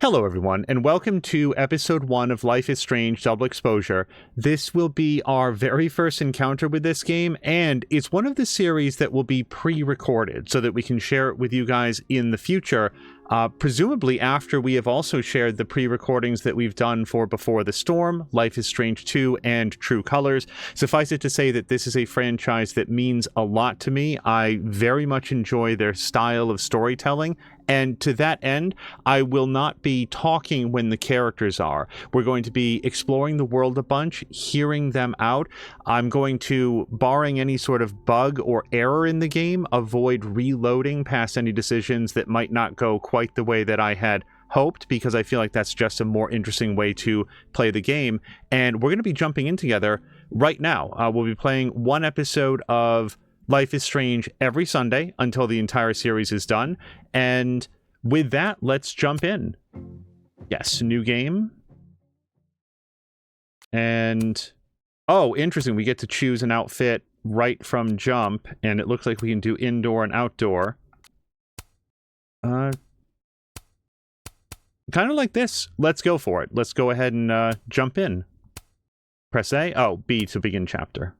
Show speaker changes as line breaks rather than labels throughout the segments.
Hello, everyone, and welcome to episode 1 of Life is Strange Double Exposure. This will be our very first encounter with this game, and it's one of the series that will be pre-recorded so that we can share it with you guys in the future, presumably after we have also shared the pre-recordings that we've done for Before the Storm, Life is Strange 2, and True Colors. Suffice it to say that this is a franchise that means a lot to me. I very much enjoy their style of storytelling, and to that end, I will not be talking when the characters are. We're going to be exploring the world a bunch, hearing them out. I'm going to, barring any sort of bug or error in the game, avoid reloading past any decisions that might not go quite the way that I had hoped, because I feel like that's just a more interesting way to play the game. And we're going to be jumping in together right now. We'll be playing one episode of Life is Strange every Sunday until the entire series is done. And with that, let's jump in. Yes, new game. And, oh, interesting. We get to choose an outfit right from jump, and it looks like we can do indoor and outdoor. Kind of like this. Let's go for it. Let's go ahead and jump in. Press A. Oh, B to begin chapter.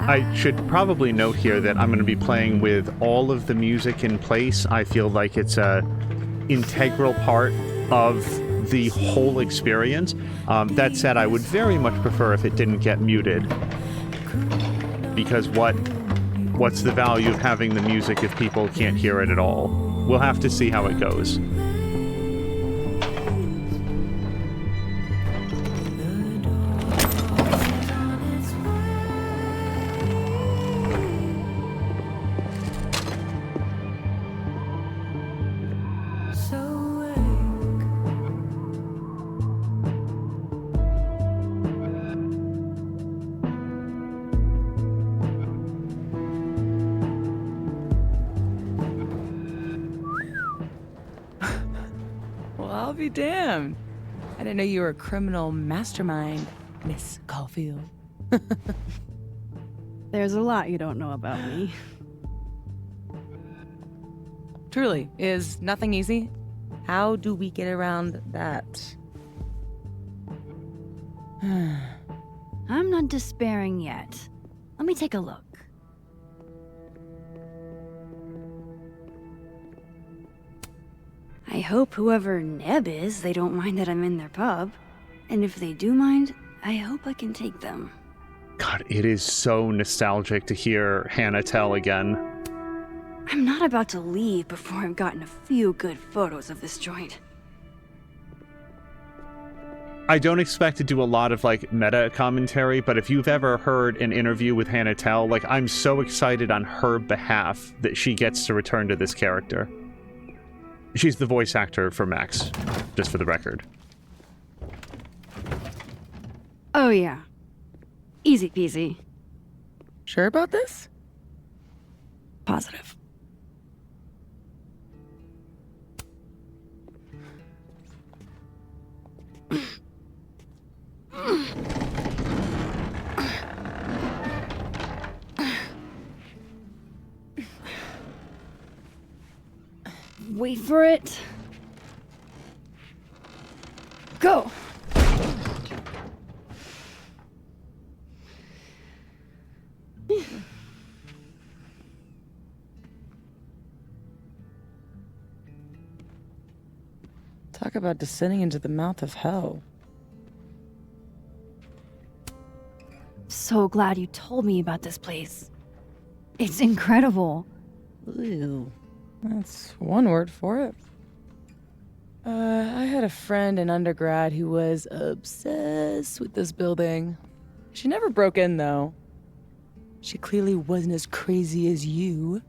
I should probably note here that I'm going to be playing with all of the music in place. I feel like it's a integral part of the whole experience. That said, I would very much prefer if it didn't get muted, because what's the value of having the music if people can't hear it at all? We'll have to see how it goes.
I'll be damned. I didn't know you were a criminal mastermind, Miss Caulfield.
There's a lot you don't know about me.
Truly, is nothing easy? How do we get around that?
I'm not despairing yet. Let me take a look. I hope whoever Neb is, they don't mind that I'm in their pub. And if they do mind, I hope I can take them.
God, it is so nostalgic to hear Hannah tell again.
I'm not about to leave before I've gotten a few good photos of this joint.
I don't expect to do a lot of, meta commentary, but if you've ever heard an interview with Hannah Tell, I'm so excited on her behalf that she gets to return to this character. She's the voice actor for Max, just for the record.
Oh yeah. Easy peasy.
Sure about this?
Positive. Wait for it. Go!
Talk about descending into the mouth of hell.
So glad you told me about this place. It's incredible.
Ew. That's one word for it. I had a friend in undergrad who was obsessed with this building. She never broke in, though. She clearly wasn't as crazy as you.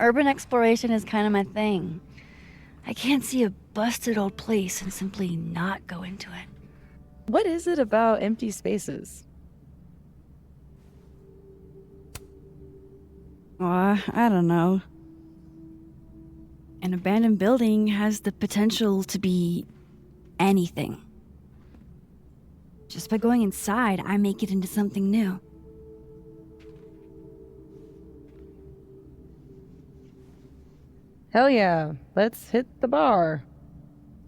Urban exploration is kind of my thing. I can't see a busted old place and simply not go into it.
What is it about empty spaces?
I don't know. An abandoned building has the potential to be anything. Just by going inside, I make it into something new.
Hell yeah, let's hit the bar.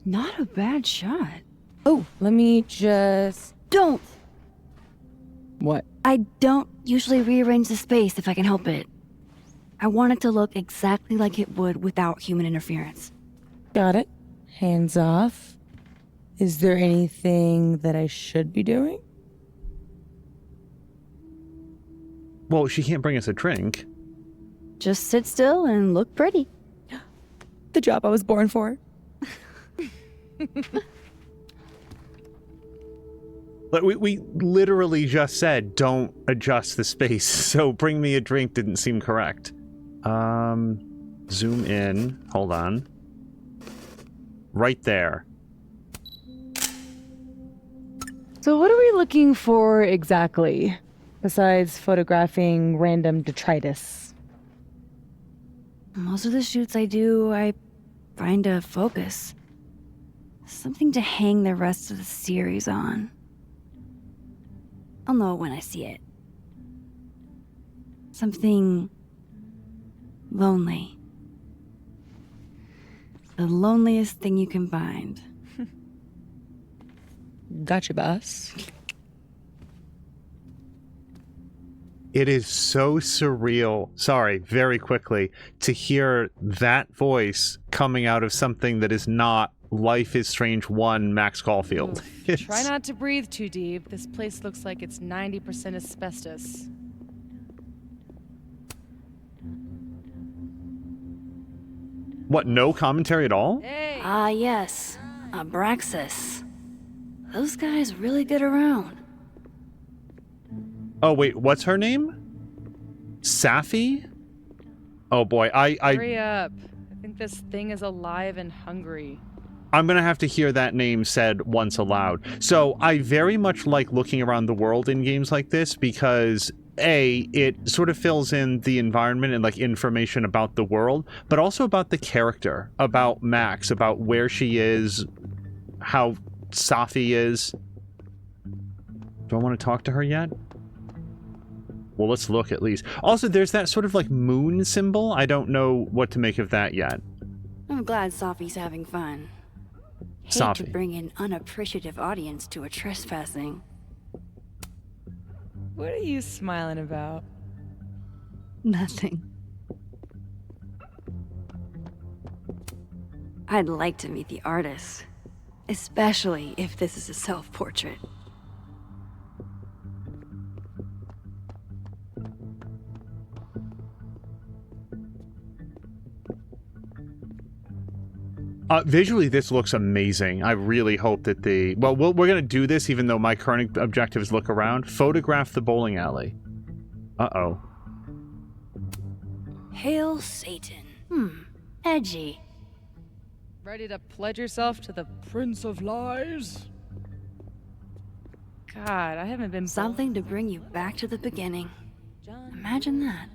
Not a bad shot.
Oh, let me just...
Don't!
What?
I don't usually rearrange the space if I can help it. I want it to look exactly like it would without human interference.
Got it. Hands off. Is there anything that I should be doing?
Well, she can't bring us a drink.
Just sit still and look pretty.
The job I was born for.
But we literally just said don't adjust the space, so bring me a drink didn't seem correct. Zoom in. Hold on. Right there.
So what are we looking for exactly, besides photographing random detritus?
Most of the shoots I do, I find a focus. Something to hang the rest of the series on. I'll know it when I see it. Something lonely. The loneliest thing you can find.
Gotcha, boss.
It is so surreal, sorry, very quickly, to hear that voice coming out of something that is not Life is Strange 1 Max Caulfield.
Try not to breathe too deep. This place looks like it's 90% asbestos.
What, no commentary at all?
Hey!
Ah, yes. Abraxas. Those guys really get around.
Oh, wait, what's her name? Safi? Oh boy,
Hurry up. I think this thing is alive and hungry.
I'm going to have to hear that name said once aloud. So I very much like looking around the world in games like this because A, it sort of fills in the environment and like information about the world, but also about the character, about Max, about where she is, how Safi is. Do I want to talk to her yet? Well, let's look at least. Also, there's that sort of like moon symbol. I don't know what to make of that yet.
I'm glad Safi's having fun. Hate to
Safi.
bring an unappreciative audience to a trespassing.
What are you smiling about?
Nothing. I'd like to meet the artist, especially if this is a self-portrait.
Visually, this looks amazing. I really hope that the... Well, we're going to do this, even though my current objective is look around. Photograph the bowling alley. Uh-oh.
Hail Satan. Edgy.
Ready to pledge yourself to the Prince of Lies? God, I haven't been...
Something to bring you back to the beginning.
John.
Imagine that.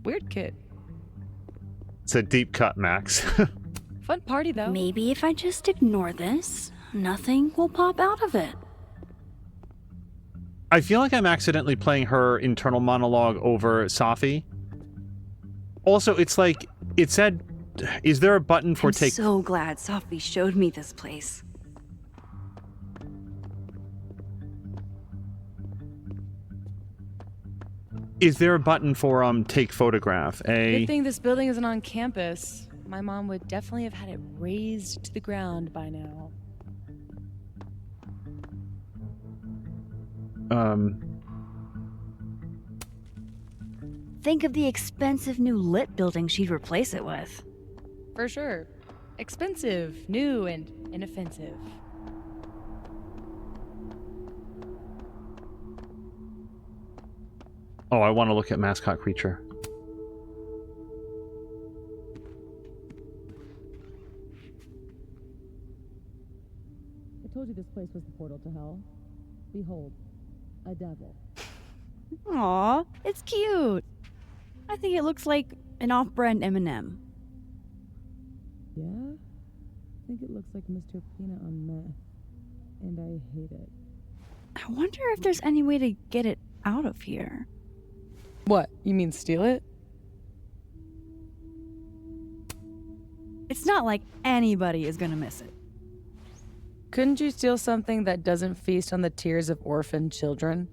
Weird kid.
It's a deep cut, Max.
Fun party, though.
Maybe if I just ignore this, nothing will pop out of it.
I feel like I'm accidentally playing her internal monologue over Safi. Also, it's like, it said, is there a button for
I'm
take...
so glad Safi showed me this place.
Is there a button for, take photograph?
Good thing this building isn't on campus. My mom would definitely have had it razed to the ground by now.
Think of the expensive new lit building she'd replace it with.
For sure. Expensive, new, and inoffensive.
Oh, I want to look at mascot creature.
told you this place was the portal to hell. Behold, a devil.
Aw, it's cute. I think it looks like an off-brand M&M.
Yeah? I think it looks like Mr. Peanut on meth. And I hate it.
I wonder if there's any way to get it out of here.
What? You mean steal it?
It's not like anybody is gonna miss it.
Couldn't you steal something that doesn't feast on the tears of orphaned children?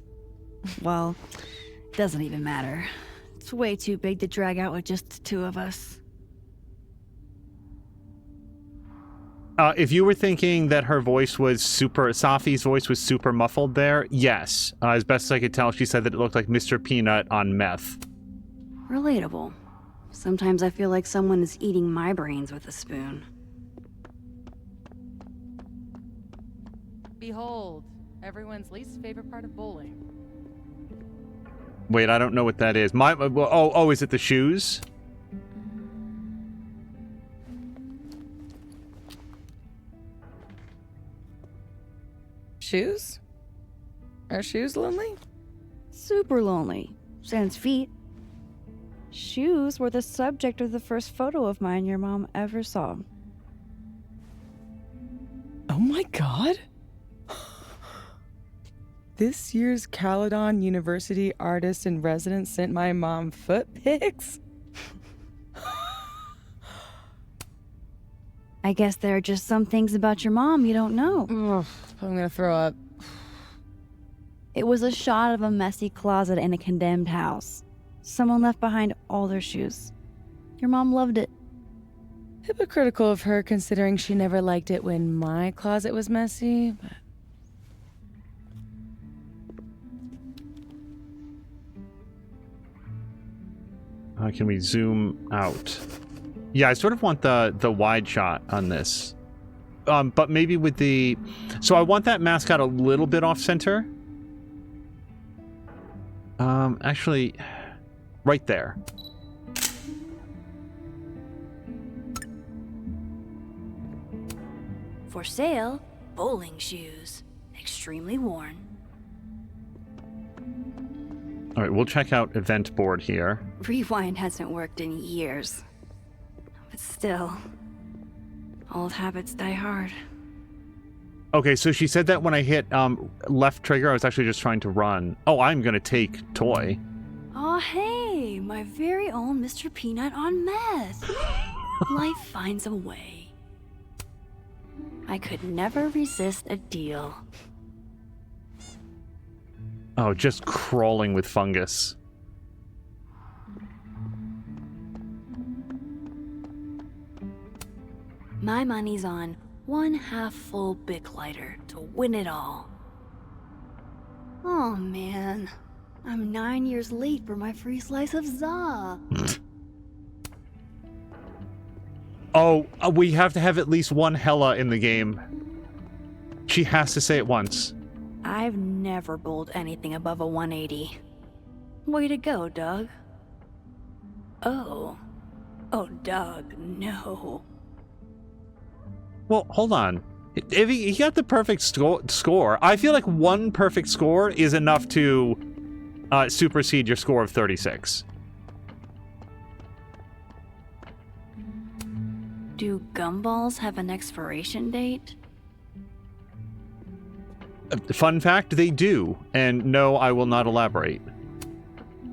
Well, it doesn't even matter. It's way too big to drag out with just the two of us.
If you were thinking that her voice was Safi's voice was super muffled there, yes. As best as I could tell, she said that it looked like Mr. Peanut on meth.
Relatable. Sometimes I feel like someone is eating my brains with a spoon.
Behold, everyone's least favorite part of bowling.
Wait, I don't know what that is. Is it the shoes?
Shoes? Are shoes lonely?
Super lonely. Sans feet. Shoes were the subject of the first photo of mine your mom ever saw.
Oh my god! This year's Caledon University artist in residence sent my mom foot pics?
I guess there are just some things about your mom you don't know.
Ugh, I'm gonna throw up.
It was a shot of a messy closet in a condemned house. Someone left behind all their shoes. Your mom loved it.
Hypocritical of her considering she never liked it when my closet was messy, but...
Can we zoom out? Yeah, I sort of want the wide shot on this. But maybe with the... So I want that mascot a little bit off center. Actually, right there.
For sale, bowling shoes. Extremely worn.
All right, we'll check out event board here.
Rewind hasn't worked in years. But still, old habits die hard.
Okay, so she said that when I hit left trigger, I was actually just trying to run. Oh, I'm gonna take toy.
Aw, hey, my very own Mr. Peanut on meth. Life finds a way. I could never resist a deal.
Oh, just crawling with fungus.
My money's on one half-full Bic lighter to win it all. Oh man, I'm 9 years late for my free slice of za.
Oh, we have to have at least one Hella in the game. She has to say it once.
I've never bowled anything above a 180. Way to go, Doug. Oh, Doug, no.
Well, hold on. If he got the perfect score, I feel like one perfect score is enough to supersede your score of 36.
Do gumballs have an expiration date?
Fun fact, they do. And no, I will not elaborate.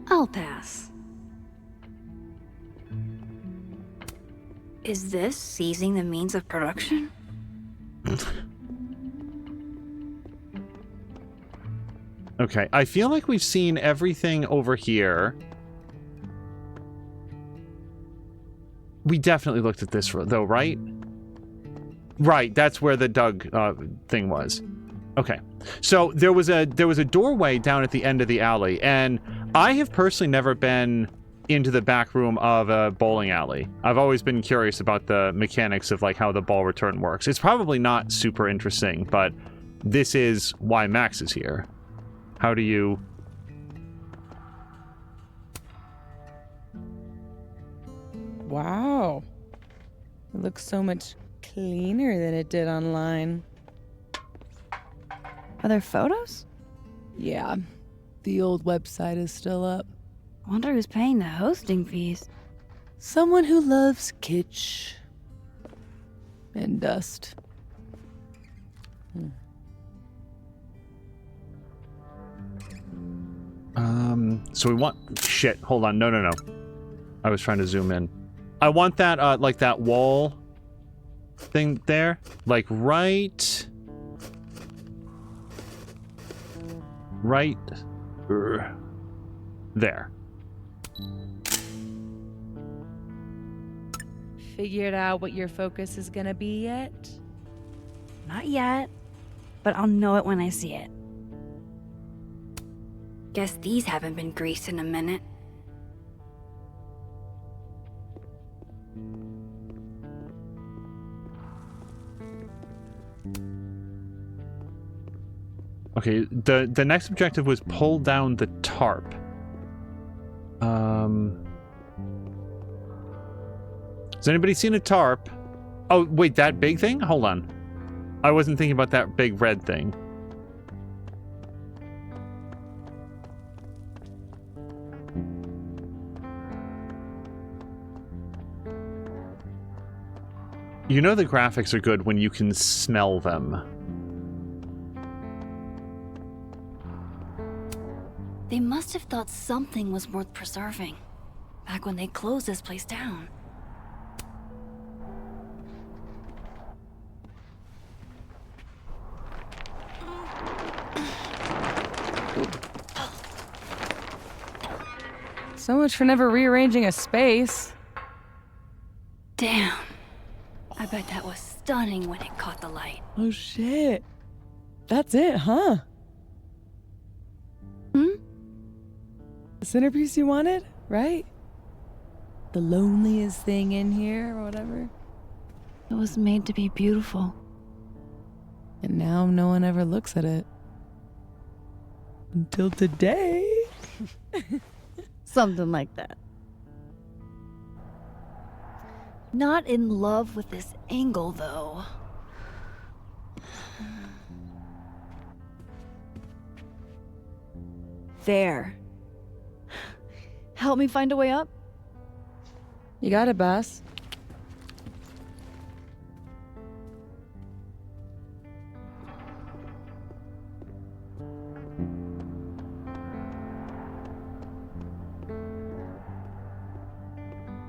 I'll pass. Is this seizing the means of production?
Okay, I feel like we've seen everything over here. We definitely looked at this, though, right? Right, that's where the Doug thing was. Okay, so there was a doorway down at the end of the alley, and I have personally never been into the back room of a bowling alley. I've always been curious about the mechanics of like how the ball return works. It's probably not super interesting, but this is why Max is here. How do you...
Wow. It looks so much cleaner than it did online.
Are there photos?
Yeah, the old website is still up.
Wonder who's paying the hosting fees.
Someone who loves kitsch and dust.
So we want... Shit, hold on. No. I was trying to zoom in. I want that, like that wall thing there. Like right... Right... there.
Figured out what your focus is gonna be yet?
Not yet, but I'll know it when I see it. Guess these haven't been greased in a minute.
Okay, the next objective was pull down the tarp. Has anybody seen a tarp? Oh, wait, that big thing? Hold on. I wasn't thinking about that big red thing. You know the graphics are good when you can smell them.
They must have thought something was worth preserving, back when they closed this place down.
So much for never rearranging a space.
Damn. I bet that was stunning when it caught the light.
Oh shit. That's it, huh?
Hmm?
The centerpiece you wanted, right? The loneliest thing in here, or whatever.
It was made to be beautiful.
And now no one ever looks at it. Until today.
Something like that. Not in love with this angle, though. There. Help me find a way up?
You got it, boss.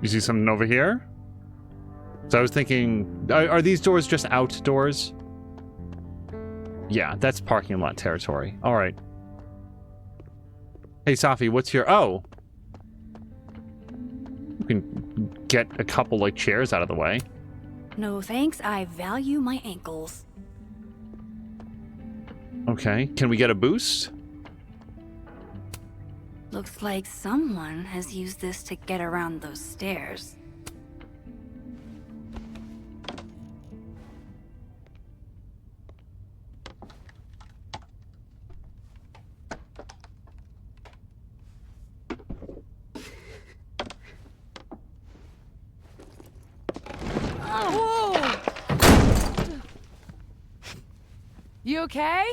You see something over here? So I was thinking, are these doors just outdoors? Yeah, that's parking lot territory. All right. Hey, Safi, what's your... Oh. You can get a couple, like, chairs out of the way.
No thanks, I value my ankles.
Okay. Can we get a boost?
Looks like someone has used this to get around those stairs.
You okay?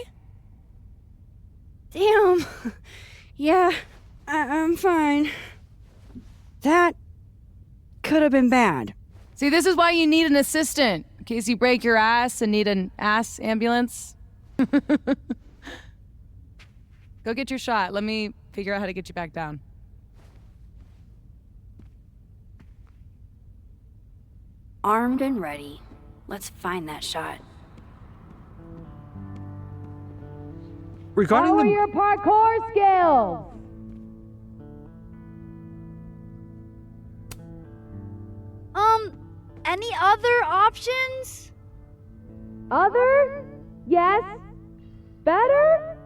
Damn. Yeah, I'm fine. That could have been bad.
See, this is why you need an assistant. In case you break your ass and need an ass ambulance. Go get your shot. Let me figure out how to get you back down.
Armed and ready. Let's find that shot.
Regarding the...
your parkour skills?
Any other options?
Other? Yes. Better?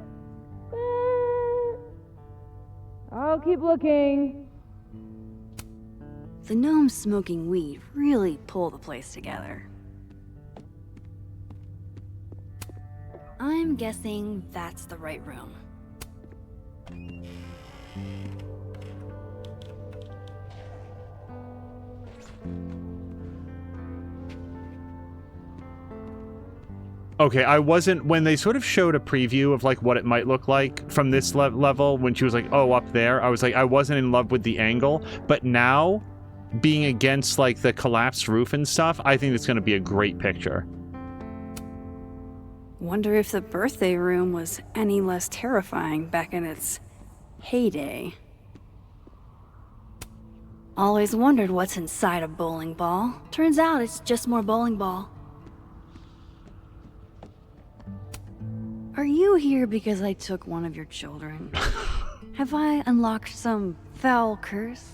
I'll keep looking.
The gnomes smoking weed really pull the place together. I'm guessing that's the right room.
Okay, I wasn't, when they sort of showed a preview of like what it might look like from this level, when she was like, oh, up there, I was like, I wasn't in love with the angle, but now, being against like the collapsed roof and stuff, I think it's going to be a great picture.
Wonder if the birthday room was any less terrifying back in its heyday. Always wondered what's inside a bowling ball. Turns out it's just more bowling ball. Are you here because I took one of your children? Have I unlocked some foul curse?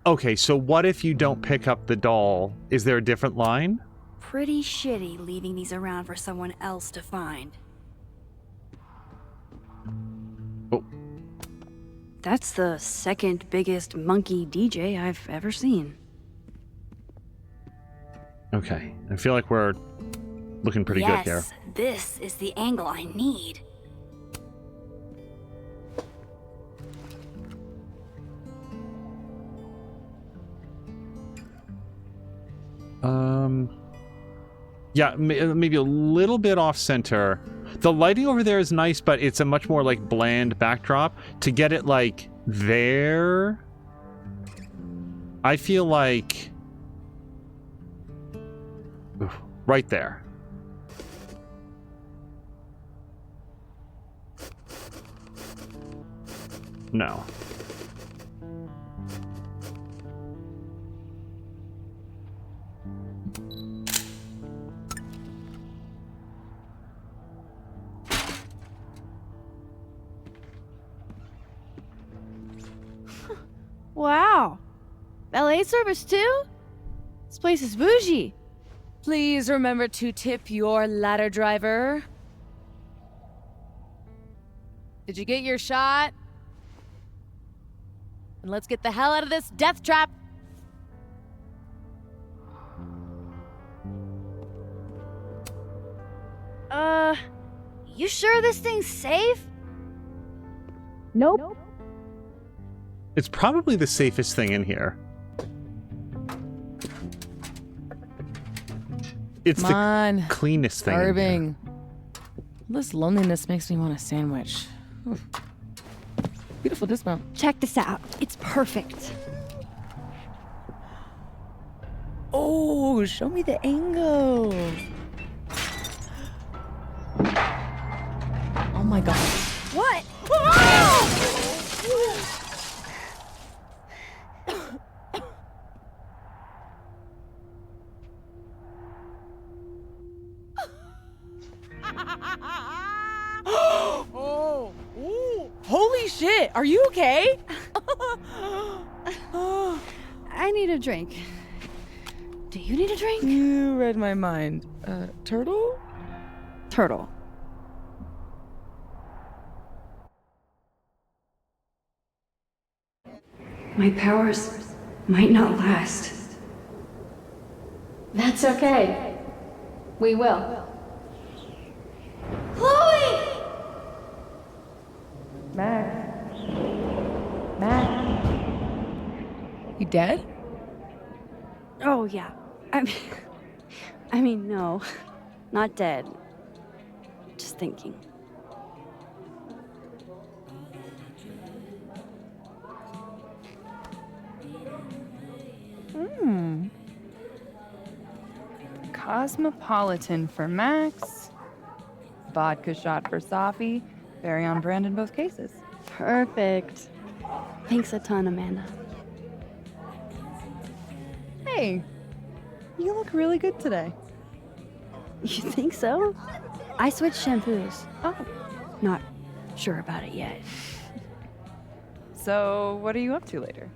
Okay, so what if you don't pick up the doll? Is there a different line?
Pretty shitty leaving these around for someone else to find.
Oh.
That's the second biggest monkey DJ I've ever seen.
Okay, I feel like we're looking pretty good here.
Yes, this is the angle I need.
Yeah, maybe a little bit off center. The lighting over there is nice, but it's a much more like bland backdrop. To get it like there, I feel like right there. No.
Wow. Valet service too? This place is bougie.
Please remember to tip your ladder driver. Did you get your shot? And let's get the hell out of this death trap.
You sure this thing's safe?
Nope.
It's probably the safest thing in here. It's
Come
the
on.
cleanest thing in here.
Starving. This loneliness makes me want a sandwich. Oof. Beautiful dismount.
Check this out. It's perfect.
Oh, show me the angle. Oh my god.
What?
Oh, ooh. Holy shit, are you okay?
I need a drink. Do you need a drink?
You read my mind. Turtle?
Turtle. My powers might not last.
That's okay. We will.
Chloe!
Max. You dead?
Oh, yeah. I mean, no. Not dead. Just thinking.
Cosmopolitan for Max. Vodka shot for Safi. Very on brand in both cases.
Perfect. Thanks a ton, Amanda.
Hey, you look really good today.
You think so? I switched shampoos.
Oh,
Not sure about it yet.
so what are you up to later?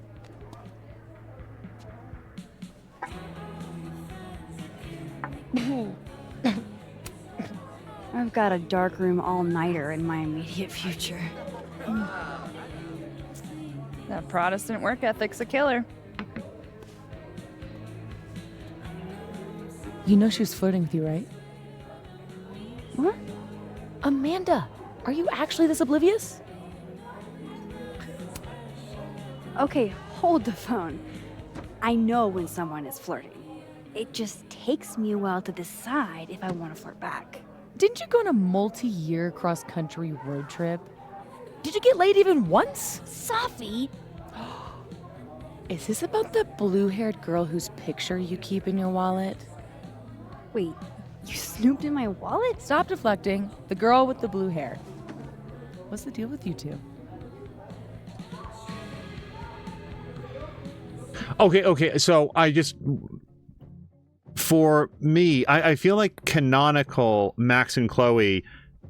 I've got a dark room all-nighter in my immediate future.
That Protestant work ethic's a killer.
You know she was flirting with you, right?
What?
Amanda, are you actually this oblivious?
Okay, hold the phone. I know when someone is flirting. It just takes me a while to decide if I want to flirt back.
Didn't you go on a multi-year cross-country road trip? Did you get laid even once?
Safi!
Is this about the blue-haired girl whose picture you keep in your wallet?
Wait, you snooped in my wallet?
Stop deflecting. The girl with the blue hair. What's the deal with you two?
Okay. So for me, I feel like canonical Max and Chloe,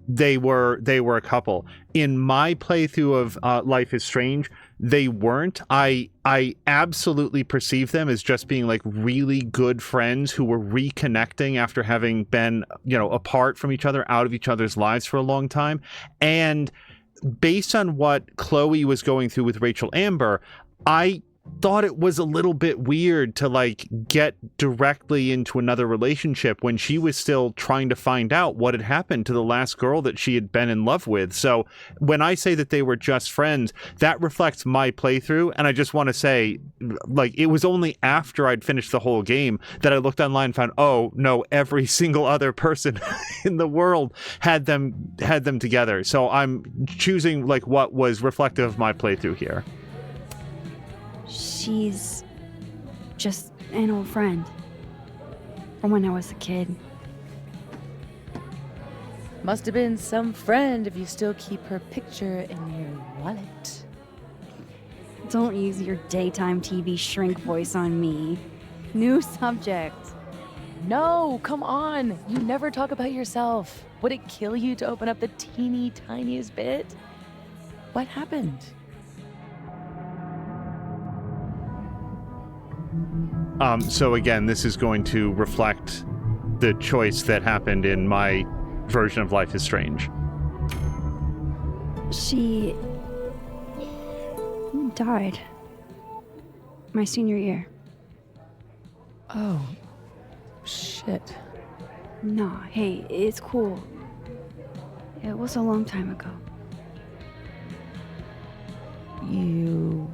they were a couple. In my playthrough of Life is Strange, they weren't. I absolutely perceive them as just being like really good friends who were reconnecting after having been, apart from each other, out of each other's lives for a long time. And based on what Chloe was going through with Rachel Amber, I thought it was a little bit weird to like get directly into another relationship when she was still trying to find out what had happened to the last girl that she had been in love with. So when I say that they were just friends, that reflects my playthrough. And I just want to say, like, it was only after I'd finished the whole game that I looked online and found, oh no, every single other person in the world had them together. So I'm choosing like what was reflective of my playthrough here.
She's just an old friend from when I was a kid.
Must have been some friend if you still keep her picture in your wallet.
Don't use your daytime TV shrink voice on me. New subject.
No, come on. You never talk about yourself. Would it kill you to open up the teeny tiniest bit? What happened?
So again, this is going to reflect the choice that happened in my version of Life is Strange.
She died my senior year.
Oh, shit.
Nah, hey, it's cool. It was a long time ago.
You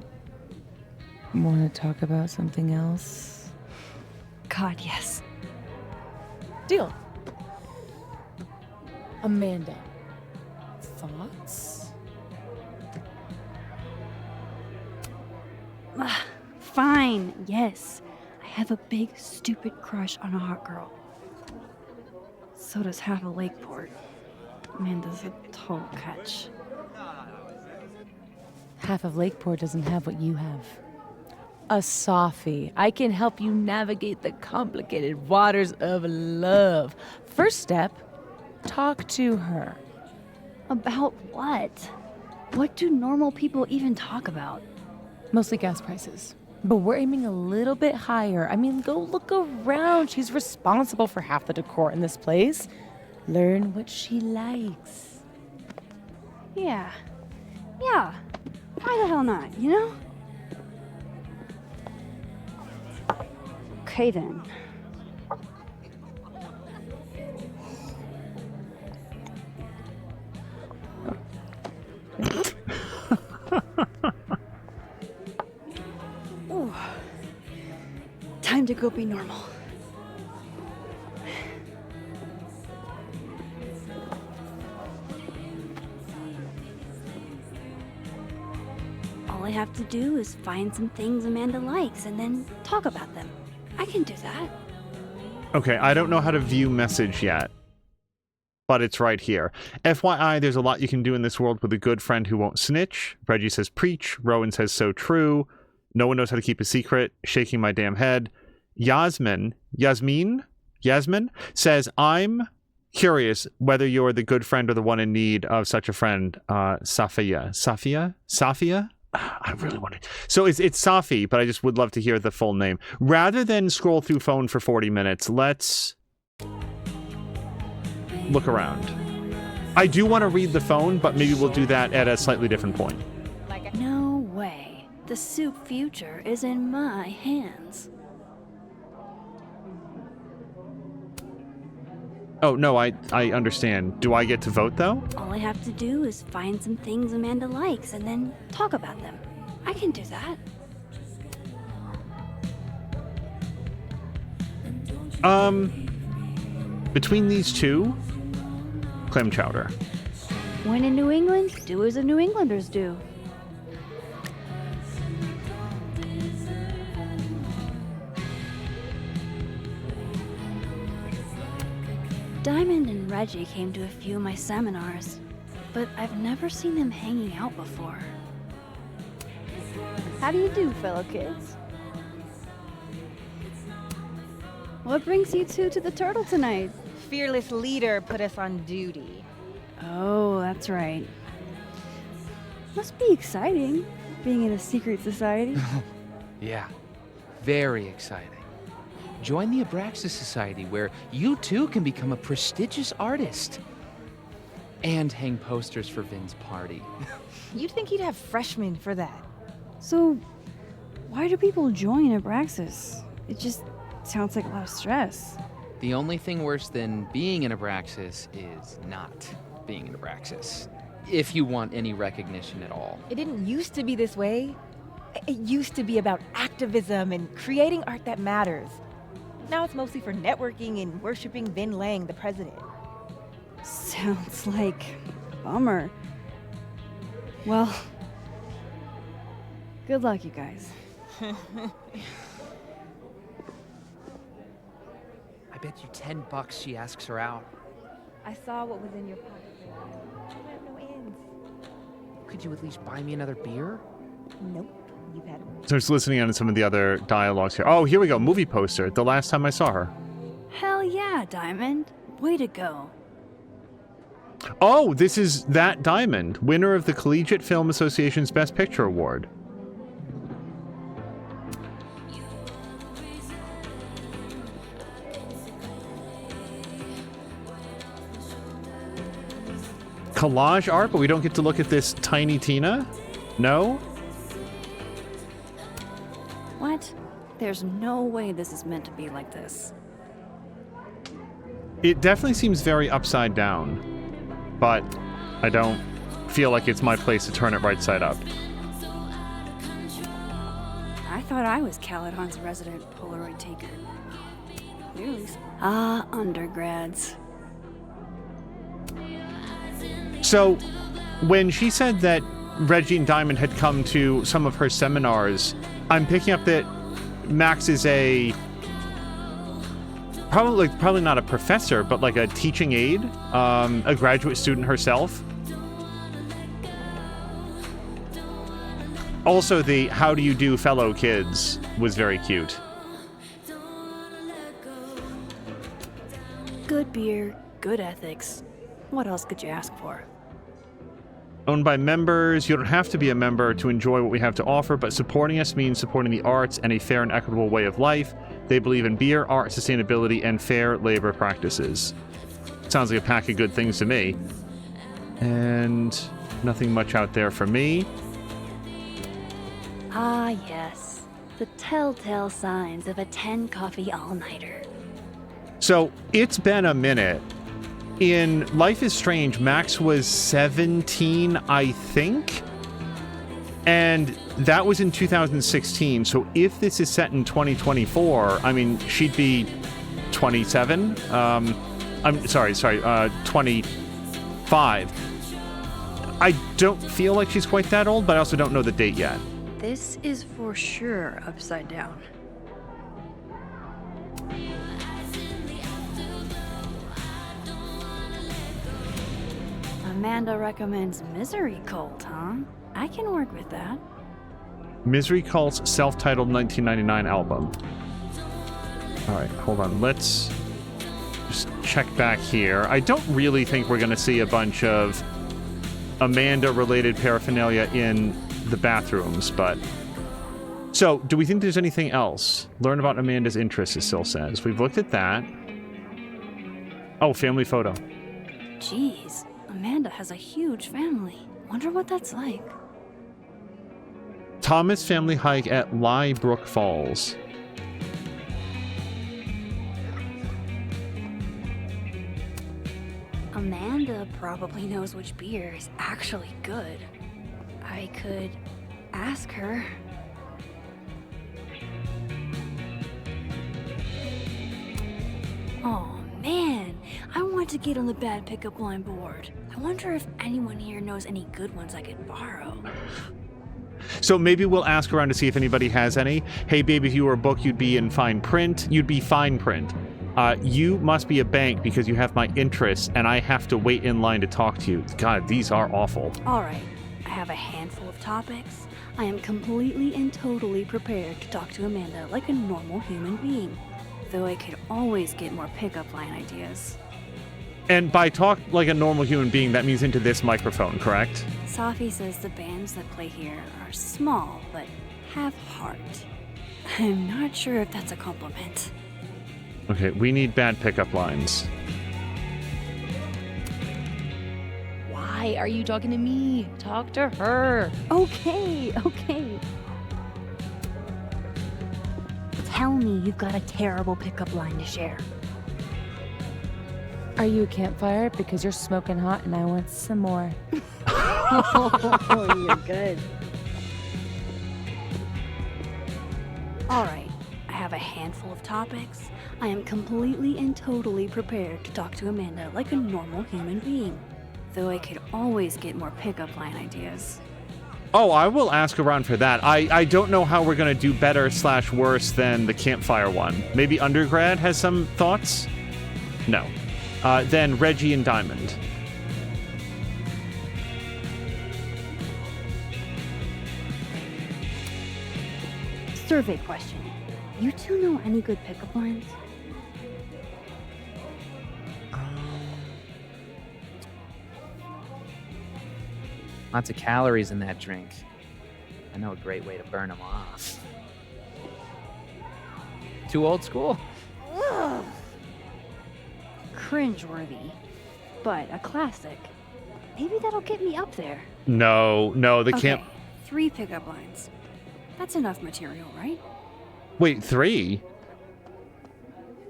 want to talk about something else?
God, yes.
Deal. Amanda, thoughts?
Fine, yes. I have a big, stupid crush on a hot girl. So does half of Lakeport. Amanda's a total catch.
Half of Lakeport doesn't have what you have. A Safi. I can help you navigate the complicated waters of love. First step, talk to her.
About what? What do normal people even talk about?
Mostly gas prices. But we're aiming a little bit higher. I mean, go look around. She's responsible for half the decor in this place. Learn what she likes.
Yeah. Why the hell not, you know? Okay then. Ooh. Time to go be normal. All I have to do is find some things Amanda likes and then talk about them. I can do that.
Okay, I don't know how to view message yet, but it's right here. FYI, there's a lot you can do in this world with a good friend who won't snitch. Reggie says preach. Rowan says so true. No one knows how to keep a secret. Shaking my damn head. Yasmin says, I'm curious whether you're the good friend or the one in need of such a friend. Safia? I really want it. So it's Safi, but I just would love to hear the full name. Rather than scroll through phone for 40 minutes, let's look around. I do want to read the phone, but maybe we'll do that at a slightly different point.
No way. The soup future is in my hands.
Oh, no, I understand. Do I get to vote, though?
All I have to do is find some things Amanda likes and then talk about them. I can do that.
Between these two, clam chowder.
When in New England, do as the New Englanders do. Diamond and Reggie came to a few of my seminars, but I've never seen them hanging out before.
How do you do, fellow kids? What brings you two to the Turtle tonight?
Fearless leader put us on duty.
Oh, that's right. Must be exciting, being in a secret society.
Yeah, very exciting. Join the Abraxas Society, where you too can become a prestigious artist. And hang posters for Vin's party.
You'd think he'd have freshmen for that.
So, why do people join Abraxas? It just sounds like a lot of stress.
The only thing worse than being in Abraxas is not being in Abraxas. If you want any recognition at all.
It didn't used to be this way. It used to be about activism and creating art that matters. Now it's mostly for networking and worshiping Vin Lang, the president.
Sounds like a bummer. Well, good luck, you guys.
I bet you $10 she asks her out.
I saw what was in your pocket. You have no ends.
Could you at least buy me another beer?
Nope. You've had one.
So I was listening on to some of the other dialogues here. Oh, here we go. Movie poster. The last time I saw her.
Hell yeah, Diamond. Way to go.
Oh, this is that Diamond, winner of the Collegiate Film Association's Best Picture Award. Collage art, but we don't get to look at this Tiny Tina? No?
What? There's no way this is meant to be like this.
It definitely seems very upside down, but I don't feel like it's my place to turn it right side up.
I thought I was Caledon's resident Polaroid taker. Clearly. Ah, undergrads.
So, when she said that Reggie and Diamond had come to some of her seminars, I'm picking up that Max is probably not a professor, but like a teaching aide, a graduate student herself. Also, the "How do you do, fellow kids" was very cute.
Good beer, good ethics. What else could you ask for?
Owned by members. You don't have to be a member to enjoy what we have to offer, but supporting us means supporting the arts and a fair and equitable way of life. They believe in beer, art, sustainability, and fair labor practices. Sounds like a pack of good things to me. And nothing much out there for me.
Ah, yes. The telltale signs of a 10 coffee all-nighter.
So, it's been a minute. In Life is Strange, Max was 17, I think. And that was in 2016. So if this is set in 2024, I mean, she'd be 27. I'm sorry, 25. I don't feel like she's quite that old, but I also don't know the date yet.
This is for sure upside down. Amanda recommends Misery Cult, huh? I can work with that.
Misery Cult's self-titled 1999 album. All right, hold on. Let's just check back here. I don't really think we're going to see a bunch of Amanda-related paraphernalia in the bathrooms, but... So, do we think there's anything else? Learn about Amanda's interests, it still says. We've looked at that. Oh, family photo.
Jeez, Amanda has a huge family. Wonder what that's like.
Thomas family hike at Lye Brook Falls.
Amanda probably knows which beer is actually good. I could ask her. Oh man, I want to get on the bad pickup line board. I wonder if anyone here knows any good ones I could borrow.
So maybe we'll ask around to see if anybody has any. Hey, babe, if you were a book, you'd be in fine print. You'd be fine print. You must be a bank because you have my interests, and I have to wait in line to talk to you. God, these are awful.
All right, I have a handful of topics. I am completely and totally prepared to talk to Amanda like a normal human being, though I could always get more pickup line ideas.
And by talk like a normal human being, that means into this microphone, correct?
Safi says the bands that play here are small, but have heart. I'm not sure if that's a compliment.
Okay, we need bad pickup lines.
Why are you talking to me? Talk to her.
Okay.
Tell me you've got a terrible pickup line to share.
Are you a campfire? Because you're smoking hot and I want some more.
Oh, you're good.
All right, I have a handful of topics. I am completely and totally prepared to talk to Amanda like a normal human being, though I could always get more pickup line ideas.
Oh, I will ask around for that. I don't know how we're going to do better / worse than the campfire one. Maybe undergrad has some thoughts? No. Then Reggie and Diamond.
Survey question. You two know any good pickup lines?
Lots of calories in that drink. I know a great way to burn them off. Too old school?
Ugh. Cringeworthy, but a classic. Maybe that'll get me up there.
No, the
Okay,
camp...
3 pickup lines. That's enough material, right?
Wait, 3?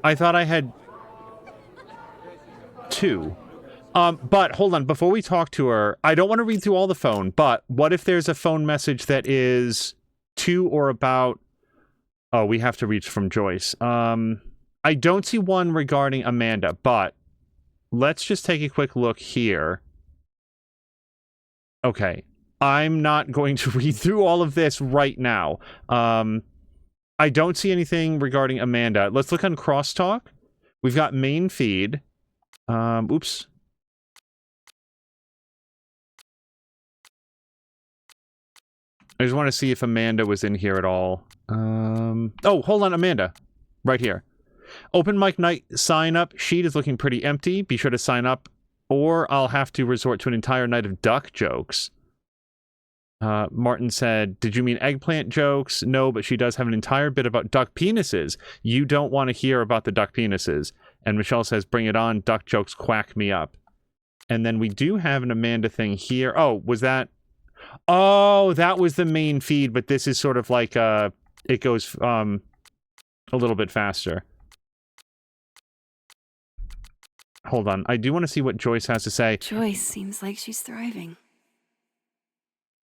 I thought I had 2. But hold on, before we talk to her, I don't want to read through all the phone, but what if there's a phone message that is to or about... Oh, we have to reach from Joyce. I don't see one regarding Amanda, but let's just take a quick look here. Okay, I'm not going to read through all of this right now. I don't see anything regarding Amanda. Let's look on Crosstalk. We've got main feed. Oops. I just want to see if Amanda was in here at all. Oh, hold on, Amanda. Right here. Open mic night sign up sheet is looking pretty empty. Be sure to sign up, or I'll have to resort to an entire night of duck jokes. Martin said, did you mean eggplant jokes? No, but she does have an entire bit about duck penises. You don't want to hear about the duck penises. And Michelle says, bring it on. Duck jokes quack me up. And then we do have an Amanda thing here. Oh, was that? Oh, that was the main feed, but this is sort of like, it goes a little bit faster. Hold on. I do want to see what Joyce has to say.
Joyce seems like she's thriving.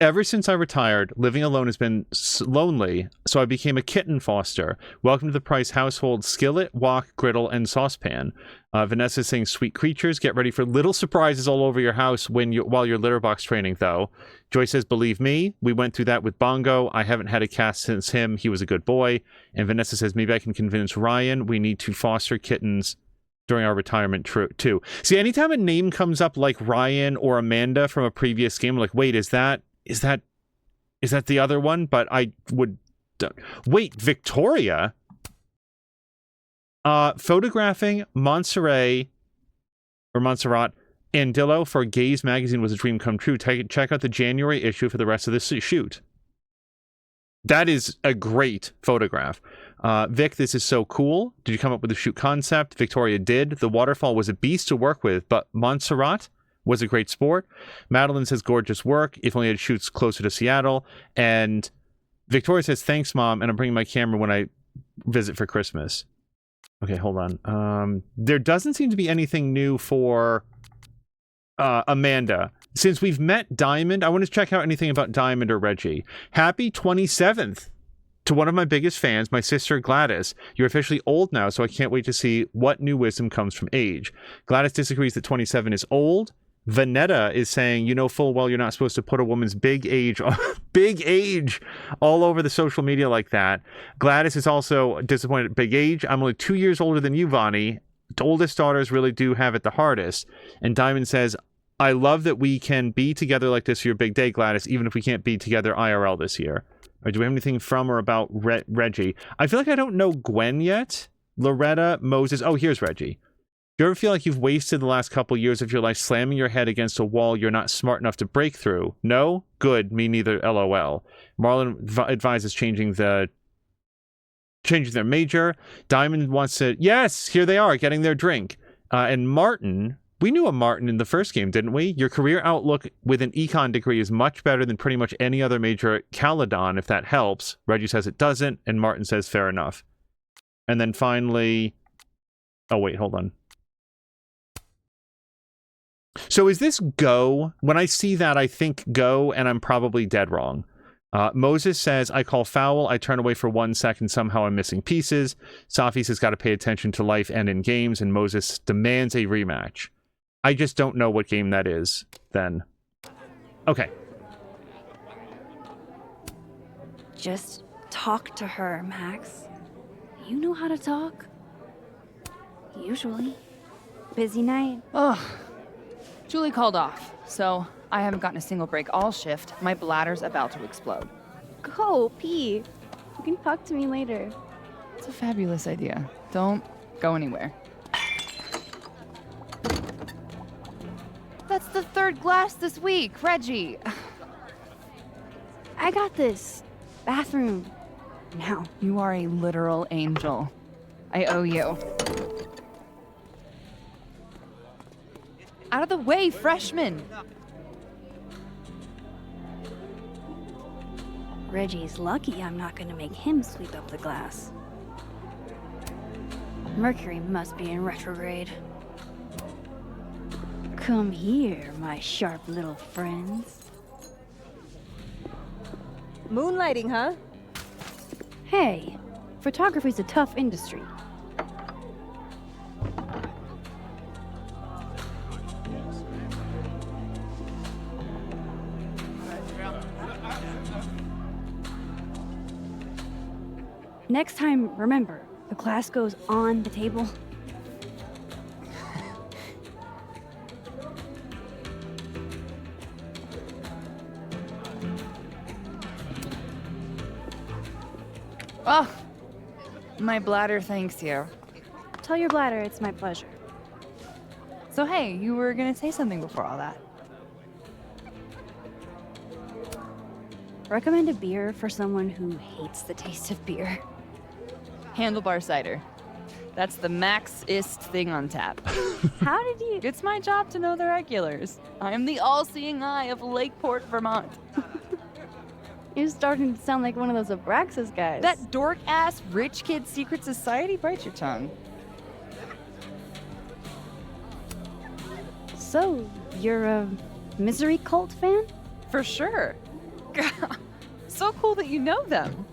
Ever since I retired, living alone has been lonely, so I became a kitten foster. Welcome to the Price household: skillet, wok, griddle, and saucepan. Vanessa saying, sweet creatures, get ready for little surprises all over your house while you're litter box training, though. Joyce says, believe me, we went through that with Bongo. I haven't had a cat since him. He was a good boy. And Vanessa says, maybe I can convince Ryan we need to foster kittens during our retirement too. See, anytime a name comes up like Ryan or Amanda from a previous game, I'm like, wait, is that the other one? But I would... Wait, Victoria? Photographing Montserrat Andillo for Gaze magazine was a dream come true. Check out the January issue for the rest of the shoot. That is a great photograph. Vic, this is so cool. Did you come up with the shoot concept? Victoria did. The waterfall was a beast to work with, but Montserrat was a great sport. Madeline says, gorgeous work. If only it shoots closer to Seattle. And Victoria says, thanks, Mom, and I'm bringing my camera when I visit for Christmas. Okay, hold on. There doesn't seem to be anything new for Amanda. Since we've met Diamond, I want to check out anything about Diamond or Reggie. Happy 27th To one of my biggest fans, my sister Gladys, you're officially old now, so I can't wait to see what new wisdom comes from age. Gladys disagrees that 27 is old. Vanetta is saying, you know full well you're not supposed to put a woman's big age all over the social media like that. Gladys is also disappointed at big age. I'm only 2 years older than you, Vonnie. Oldest daughters really do have it the hardest. And Diamond says, I love that we can be together like this for your big day, Gladys, even if we can't be together IRL this year. Or do we have anything from or about Reggie? I feel like I don't know Gwen yet. Loretta, Moses. Oh, here's Reggie. Do you ever feel like you've wasted the last couple years of your life slamming your head against a wall you're not smart enough to break through? No? Good. Me neither. LOL. Marlon advises changing their major. Diamond wants to... Yes! Here they are, getting their drink. And Martin... We knew a Martin in the first game, didn't we? Your career outlook with an econ degree is much better than pretty much any other major at Caledon, if that helps. Reggie says it doesn't, and Martin says fair enough. And then finally... Oh, wait, hold on. So is this go? When I see that, I think go, and I'm probably dead wrong. Moses says, I call foul. I turn away for 1 second. Somehow I'm missing pieces. Safi says, got to pay attention to life and in games, and Moses demands a rematch. I just don't know what game that is, then. Okay.
Just talk to her, Max. You know how to talk. Usually. Busy night?
Oh, Julie called off, so I haven't gotten a single break all shift. My bladder's about to explode.
Go, pee. You can talk to me later.
It's a fabulous idea. Don't go anywhere. That's the third glass this week, Reggie.
I got this. Bathroom. Now.
You are a literal angel. I owe you. Out of the way, freshman!
Reggie's lucky I'm not gonna make him sweep up the glass. Mercury must be in retrograde. Come here, my sharp little friends.
Moonlighting, huh?
Hey, photography's a tough industry. Next time, remember, the glass goes on the table.
Oh, my bladder thanks you.
Tell your bladder it's my pleasure.
So hey, you were gonna say something before all that.
Recommend a beer for someone who hates the taste of beer.
Handlebar cider. That's the max-ist thing on tap.
How did you...
It's my job to know the regulars. I am the all-seeing eye of Lakeport, Vermont.
You're starting to sound like one of those Abraxas guys.
That dork-ass rich kid secret society? Bite your tongue.
So, you're a Misery Cult fan?
For sure. So cool that you know them.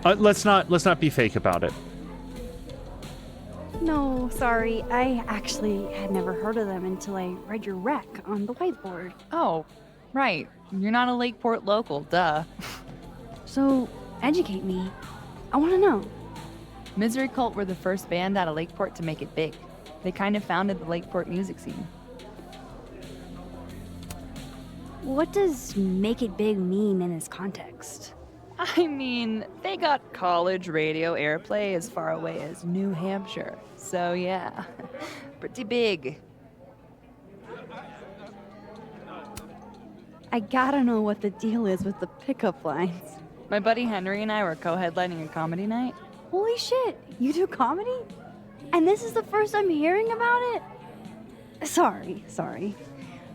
Let's not be fake about it.
No, sorry. I actually had never heard of them until I read your rec on the whiteboard.
Oh, right. You're not a Lakeport local, duh.
So, educate me. I want to know.
Misery Cult were the first band out of Lakeport to make it big. They kind of founded the Lakeport music scene.
What does make it big mean in this context?
I mean, they got college radio airplay as far away as New Hampshire. So yeah, pretty big.
I gotta know what the deal is with the pickup lines.
My buddy Henry and I were co-headlining a comedy night.
Holy shit, you do comedy? And this is the first I'm hearing about it?
Sorry.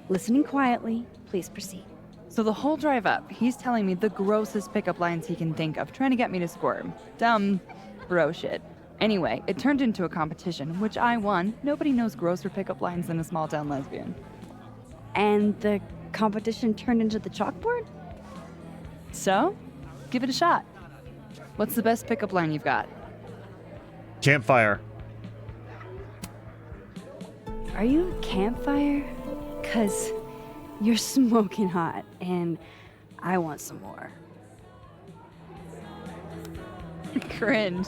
Listening quietly, please proceed.
So the whole drive up, he's telling me the grossest pickup lines he can think of, trying to get me to squirm. Dumb bro shit. Anyway, it turned into a competition, which I won. Nobody knows grosser pickup lines than a small town lesbian.
And the competition turned into the chalkboard?
So, give it a shot. What's the best pickup line you've got?
Campfire.
Are you a campfire? 'Cause you're smoking hot, and I want some more.
Cringe.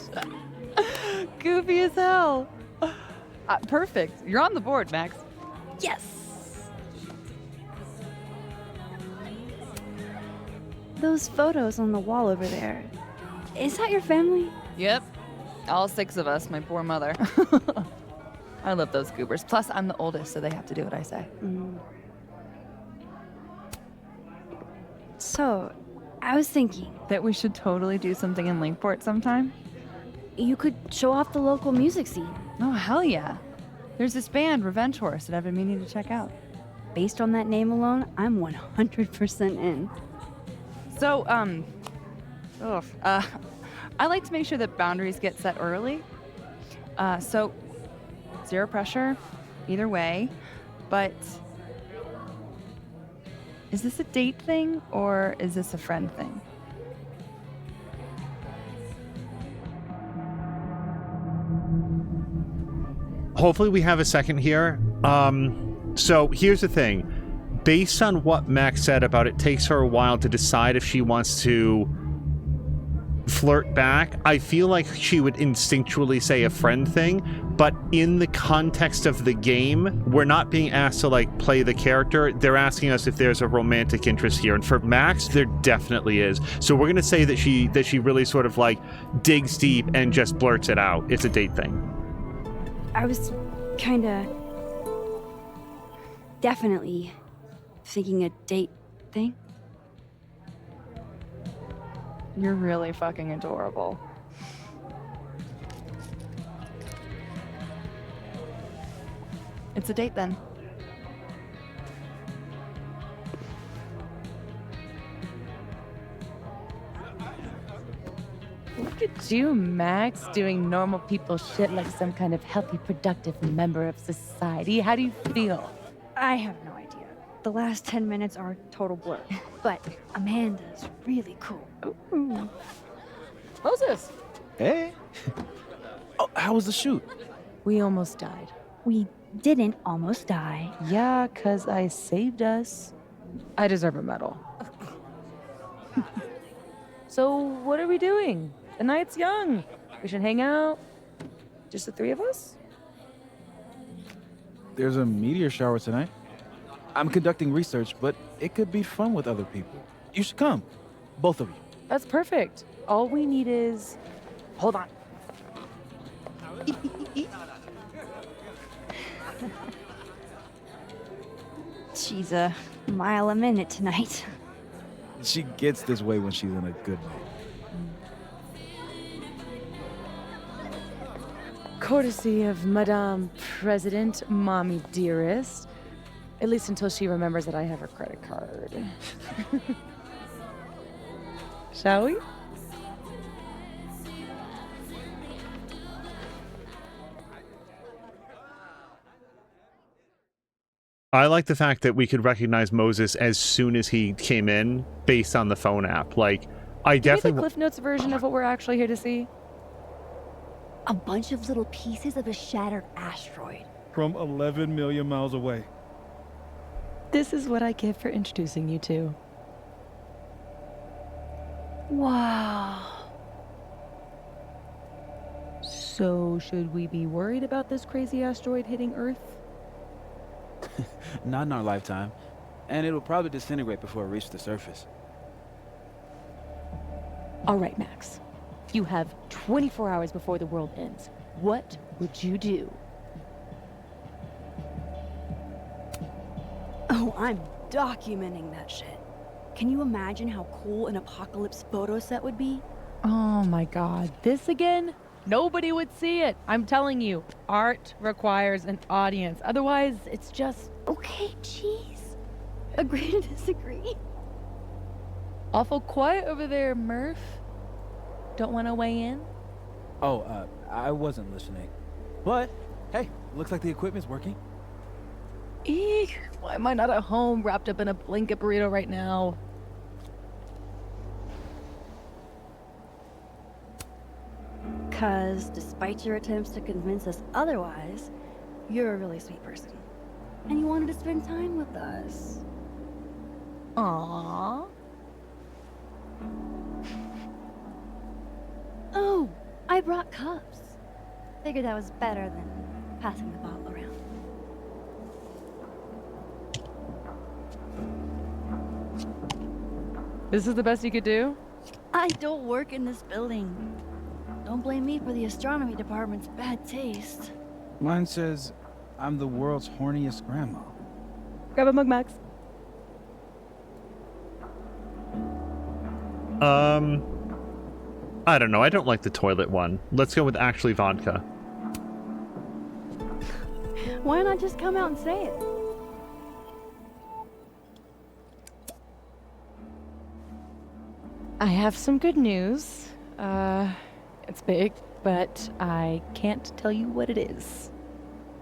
Goofy as hell. Perfect. You're on the board, Max.
Yes! Those photos on the wall over there. Is that your family?
Yep. All 6 of us, my poor mother. I love those goobers. Plus, I'm the oldest, so they have to do what I say.
So, I was thinking,
That we should totally do something in Linkport sometime?
you could show off the local music scene.
Oh, hell yeah. There's this band, Revenge Horse, that I've been meaning to check out.
Based on that name alone, I'm 100% in.
So, I like to make sure that boundaries get set early. So, zero pressure, either way. But, is this a date thing, or is this a friend thing?
Hopefully we have a second here. So here's the thing. Based on what Max said about it takes her a while to decide if she wants to flirt back, I feel like she would instinctually say a friend thing, but in the context of the game, we're not being asked to like play the character. They're asking us if there's a romantic interest here, and for Max there definitely is. So we're gonna say that she really sort of like digs deep and just blurts it out. It's a date thing.
I was kinda... definitely thinking a date thing.
You're really fucking adorable. It's a date then.
Look at you, Max, doing normal people shit like some kind of healthy, productive member of society. How do you feel?
I have no idea. The last 10 minutes are a total blur. But Amanda's really cool.
Ooh. Moses,
Hey. Oh, how was the shoot?
we almost died.
We didn't almost die.
Yeah, 'cause I saved us. I deserve a medal. So what are we doing? The night's young. We should hang out. Just the 3 of us?
There's a meteor shower tonight. I'm conducting research, but it could be fun with other people. You should come. Both of you.
That's perfect. All we need is... Hold on.
She's a mile a minute tonight.
She gets this way when she's in a good mood.
Courtesy of Madame President, Mommy Dearest. At least until she remembers that I have her credit card. Shall we?
I like the fact that we could recognize Moses as soon as he came in based on the phone app. Like, I
Give me
definitely...
the Cliff Notes version of what we're actually here to see.
A bunch of little pieces of a shattered asteroid.
From 11 million miles away.
This is what I get for introducing you to.
Wow.
So, should we be worried about this crazy asteroid hitting Earth?
Not in our lifetime. And it'll probably disintegrate before it reaches the surface.
All right, Max. You have 24 hours before the world ends. What would you do?
Oh, I'm documenting that shit. Can you imagine how cool an apocalypse photo set would be?
Oh my god, this again? Nobody would see it. I'm telling you, art requires an audience. Otherwise, it's just...
Okay, jeez. Agree to disagree.
Awful quiet over there, Murph. Don't want to weigh in?
Oh, I wasn't listening. But, hey, looks like the equipment's working.
Eek, why am I not at home wrapped up in a blanket burrito right now?
Because despite your attempts to convince us otherwise, you're a really sweet person. And you wanted to spend time with us.
Aww.
Oh, I brought cups. Figured that was better than passing the bottle around.
This is the best you could do?
I don't work in this building. Don't blame me for the astronomy department's bad taste.
Mine says I'm the world's horniest grandma.
Grab a mug, Max.
I don't know. I don't like the toilet one. Let's go with actually vodka.
Why not just come out and say it?
I have some good news. It's big, but I can't tell you what it is.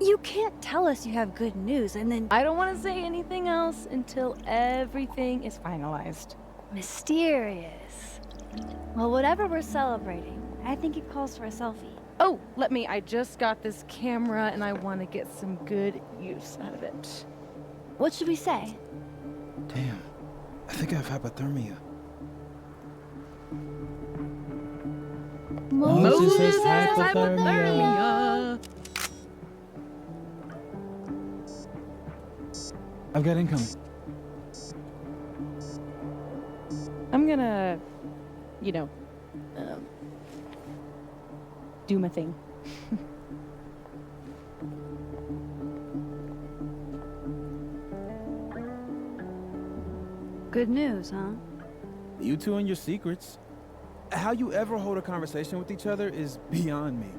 You can't tell us you have good news and then...
I don't want to say anything else until everything is finalized.
Mysterious. Well, whatever we're celebrating, I think it calls for a selfie.
Oh, I just got this camera and I want to get some good use out of it.
What should we say?
Damn, I think I have hypothermia.
Moses
has hypothermia.
I've got incoming.
I'm gonna, do my thing.
Good news, huh?
You two and your secrets. How you ever hold a conversation with each other is beyond me.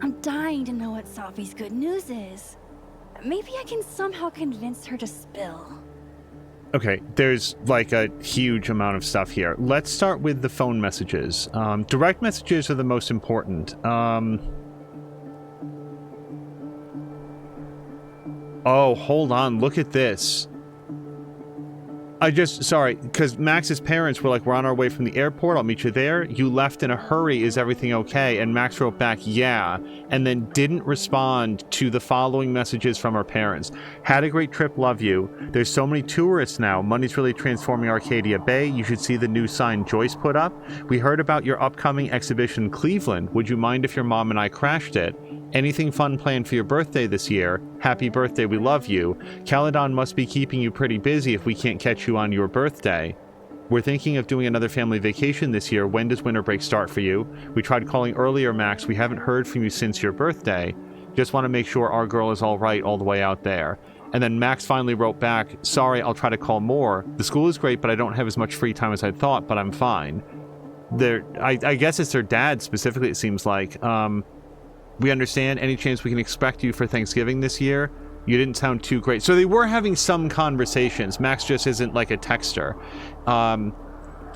I'm dying to know what Sophie's good news is. Maybe I can somehow convince her to spill.
Okay, there's like a huge amount of stuff here. Let's start with the phone messages. Direct messages are the most important. Oh, hold on. Look at this. Sorry, because Max's parents were like, we're on our way from the airport. I'll meet you there. You left in a hurry. Is everything okay? And Max wrote back, yeah, and then didn't respond to the following messages from her parents. Had a great trip. Love you. There's so many tourists now. Money's really transforming Arcadia Bay. You should see the new sign Joyce put up. We heard about your upcoming exhibition in Cleveland. Would you mind if your mom and I crashed it? Anything fun planned for your birthday this year? Happy birthday, we love you. Caledon must be keeping you pretty busy if we can't catch you on your birthday. We're thinking of doing another family vacation this year. When does winter break start for you? We tried calling earlier, Max. We haven't heard from you since your birthday. Just want to make sure our girl is all right all the way out there. And then Max finally wrote back, sorry, I'll try to call more. The school is great, but I don't have as much free time as I thought, but I'm fine. I guess it's their dad specifically, it seems like. We understand. Any chance we can expect you for Thanksgiving this year? You didn't sound too great. So they were having some conversations. Max just isn't like a texter.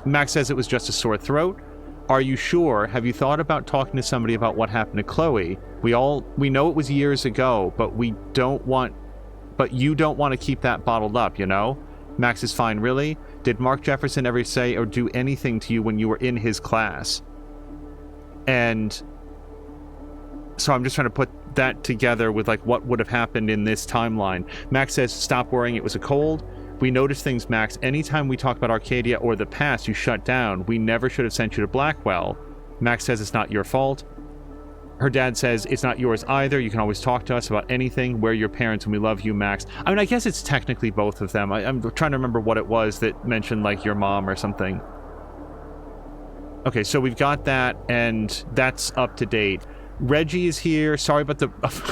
Max says it was just a sore throat. Are you sure? Have you thought about talking to somebody about what happened to Chloe? We know it was years ago, but you don't want to keep that bottled up, you know? Max is fine, really? Did Mark Jefferson ever say or do anything to you when you were in his class? And so I'm just trying to put that together with like what would have happened in this timeline. Max says, stop worrying, it was a cold. We noticed things, Max. Anytime we talk about Arcadia or the past, you shut down. We never should have sent you to Blackwell. Max says it's not your fault. Her dad says it's not yours either. You can always talk to us about anything. We're your parents and we love you, Max. I mean, I guess it's technically both of them. I'm trying to remember what it was that mentioned like your mom or something. Okay, so we've got that and that's up to date. Reggie is here. Sorry about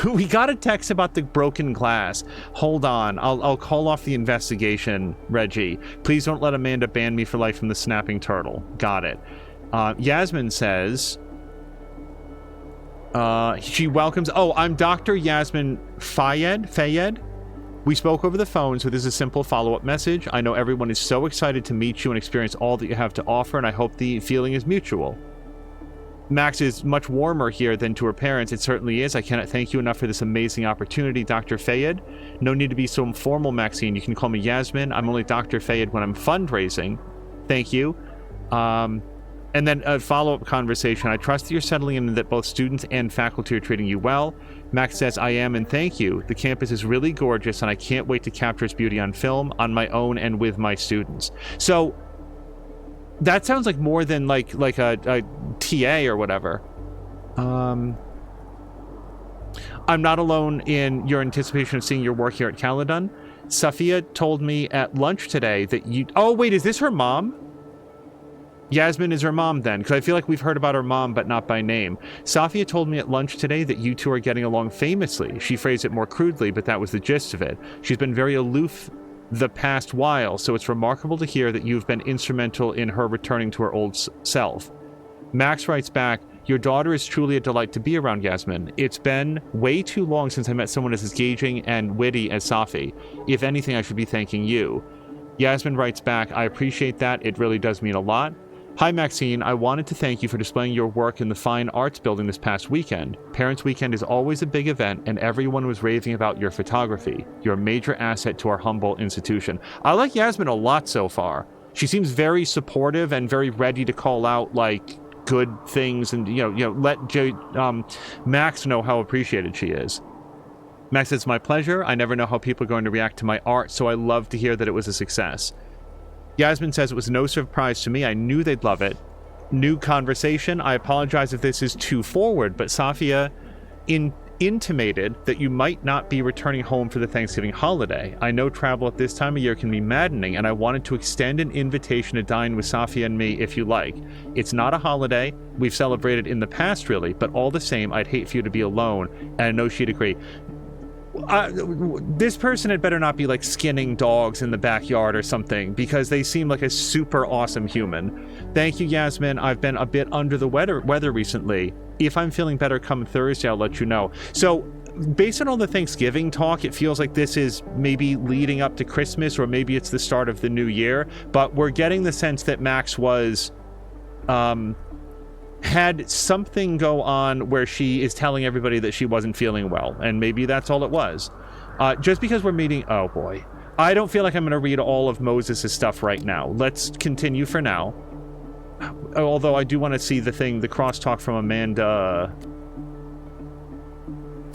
we got a text about the broken glass. Hold on. I'll call off the investigation, Reggie. Please don't let Amanda ban me for life from the snapping turtle. Got it. Yasmin says she welcomes... Oh, I'm Dr. Yasmin Fayed. We spoke over the phone, so this is a simple follow-up message. I know everyone is so excited to meet you and experience all that you have to offer, and I hope the feeling is mutual. Max is much warmer here than to her parents. It certainly is. I cannot thank you enough for this amazing opportunity, Dr. Fayed. No need to be so formal, Maxine. You can call me Yasmin. I'm only Dr. Fayed when I'm fundraising. Thank you. And then a follow-up conversation. I trust that you're settling in and that both students and faculty are treating you well. Max says, I am, and thank you. The campus is really gorgeous, and I can't wait to capture its beauty on film, on my own, and with my students. So that sounds like more than like a TA or whatever. I'm not alone in your anticipation of seeing your work here at Caledon. Safia told me at lunch today that you... Oh, wait, is this her mom? Yasmin is her mom then, because I feel like we've heard about her mom, but not by name. Safia told me at lunch today that you two are getting along famously. She phrased it more crudely, but that was the gist of it. She's been very aloof the past while, so it's remarkable to hear that you've been instrumental in her returning to her old self. Max writes back, your daughter is truly a delight to be around, Yasmin. It's been way too long since I met someone as engaging and witty as Safi. If anything, I should be thanking you. Yasmin writes back, I appreciate that. It really does mean a lot. Hi, Maxine. I wanted to thank you for displaying your work in the Fine Arts Building this past weekend. Parents' Weekend is always a big event, and everyone was raving about your photography. You're a major asset to our humble institution. I like Yasmin a lot so far. She seems very supportive and very ready to call out, like, good things and, let Max know how appreciated she is. Max says, it's my pleasure. I never know how people are going to react to my art, so I love to hear that it was a success. Yasmin says it was no surprise to me. I knew they'd love it. New conversation. I apologize if this is too forward, but Safia intimated that you might not be returning home for the Thanksgiving holiday. I know travel at this time of year can be maddening, and I wanted to extend an invitation to dine with Safia and me if you like. It's not a holiday. We've celebrated in the past, really, but all the same, I'd hate for you to be alone, and I know she'd agree. This person had better not be like skinning dogs in the backyard or something, because they seem like a super awesome human. Thank you, Yasmin. I've been a bit under the weather recently. If I'm feeling better come Thursday, I'll let you know. So based on all the Thanksgiving talk, it feels like this is maybe leading up to Christmas, or maybe it's the start of the new year, but we're getting the sense that Max was had something go on where she is telling everybody that she wasn't feeling well, and maybe that's all it was. Just because we're meeting... Oh, boy. I don't feel like I'm going to read all of Moses' stuff right now. Let's continue for now. Although I do want to see the crosstalk from Amanda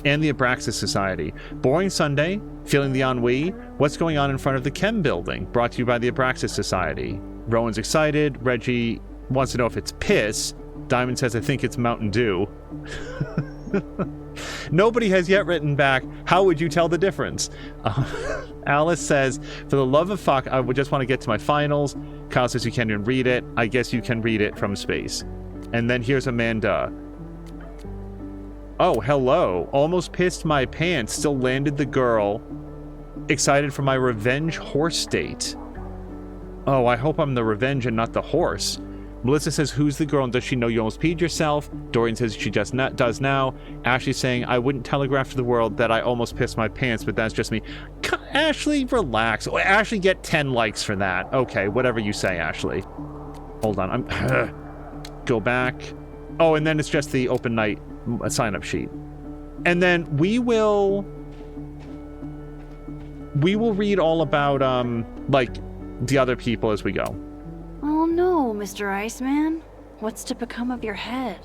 and the Abraxas Society. Boring Sunday, feeling the ennui. What's going on in front of the Chem building? Brought to you by the Abraxas Society. Rowan's excited. Reggie wants to know if it's piss. Diamond says, I think it's Mountain Dew. Nobody has yet written back, how would you tell the difference? Alice says, for the love of fuck, I would just want to get to my finals. Kyle says you can't even read it. I guess you can read it from space. And then here's Amanda. Oh, hello. Almost pissed my pants. Still landed the girl. Excited for my revenge horse date. Oh, I hope I'm the revenge and not the horse. Melissa says, who's the girl and does she know you almost peed yourself? Dorian says she just does now. Ashley saying, I wouldn't telegraph to the world that I almost pissed my pants, but that's just me. Ashley, relax. Oh, Ashley, get 10 likes for that. Okay, whatever you say, Ashley. Hold on. Go back. Oh, and then it's just the open night sign-up sheet. And then we will read all about, the other people as we go.
Oh no, Mr. Iceman. What's to become of your head?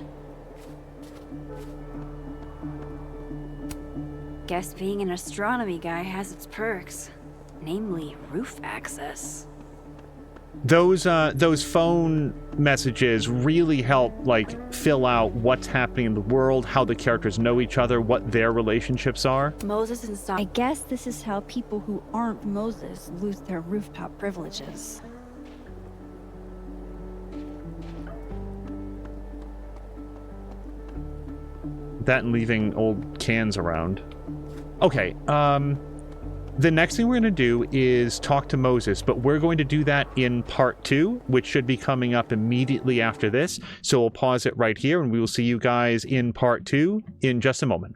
Guess being an astronomy guy has its perks. Namely, roof access.
Those phone messages really help, fill out what's happening in the world, how the characters know each other, what their relationships are.
Moses and
I guess this is how people who aren't Moses lose their rooftop privileges.
That and leaving old cans around. Okay, the next thing we're going to do is talk to Moses, but we're going to do that in part 2, which should be coming up immediately after this. So we'll pause it right here, and we will see you guys in part 2 in just a moment.